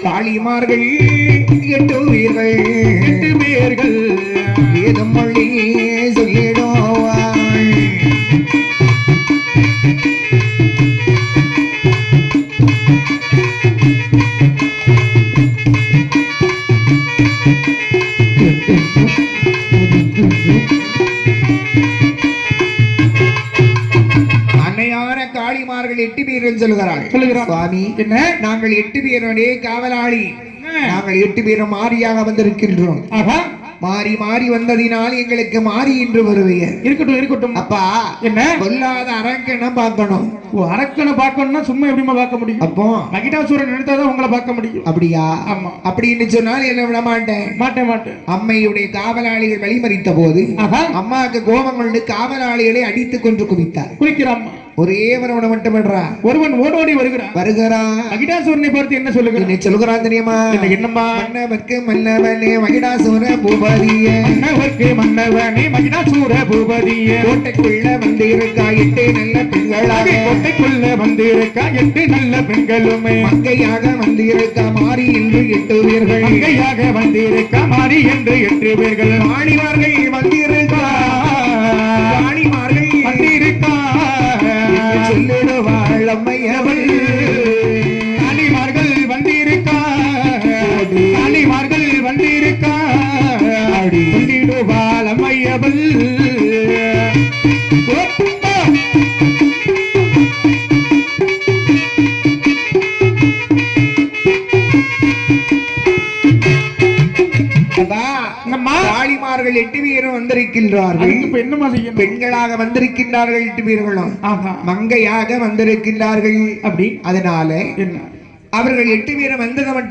காளிமார்கள் 8 உயிர்கள் 8 பேர்கள் ஏதம் மொழி சொல்லிடுவாள். அன்னையான காளிமார்கள் 8 பேர்கள் சொல்லுகிறாள். சுவாமி, என்ன? நாங்கள் 8 பேருடைய காவலாளி. நாங்கள் 8 பேரும் மாறியாக வந்திருக்கின்றோம். மாறி மாறி வந்ததினால் எங்களுக்கு மாறி என்று வருவீர். இருக்கட்டும் இருக்கட்டும். அப்பா, என்ன கொல்லாத அரக்கனை பார்க்கணும். அரக்கனை பார்க்கணும்னா சும்மா எப்படிமா பார்க்க முடியும்? அப்போ மகிடாசுரன் நினைத்தாதான் உங்களை பார்க்க முடியும். அப்படியா? ஆமா. அப்படின்னு சொன்னால் என்ன விட மாட்டேன். மாட்டேன். அம்மையுடைய காவலாளிகள் வழிமறித்த போது அம்மாவுக்கு கோபம் கொண்டு காவலாளிகளை அடித்துக் கொன்று குவித்தார். குளிக்கிறான். ஒரே ஒருவனை மட்டும் ஒருவன் ஓடோடி வருகிறான். மகிடாசுரனை பார்த்து என்ன சொல்லுகிறான் தெரியுமா? என்னம்மா? மன்னவர்க்கு மன்னவனே மகிடாசுர பூபதியே, மன்னவர்க்கு மன்னவனே மகிடாசுர பூபதியே, கோட்டைக்குள்ள வந்திருக்கா 8 நல்ல பெண்களாக, கோட்டைக்குள்ள வந்திருக்கா 8 நல்ல பெண்களுமே, மங்கையாக வந்திருக்கா மாறி என்று 8 பேர்கள், மங்கையாக வந்திருக்கா மாறி என்று 8 பேர்கள், ஆணிமார்கள் வந்திருக்கா, ஆணிமார்கள் வந்திருக்கா சொல்லிடுவாள் அம்மையவள். காளிமார்கள் வந்திருக்கா, காளிமார்கள் வந்திருக்கா சொல்லிடுவாள் அம்மையவள். காளிமார்கள் 8 பேரும் வந்திருக்கின்றார்கள். பெண்களாக வந்திருக்கின்றார்கள் 8 பேர்களும் மங்கையாக வந்திருக்கின்றார்கள். அப்படி அதனால அவர்கள் 8 பேரும் வந்தது மட்டும்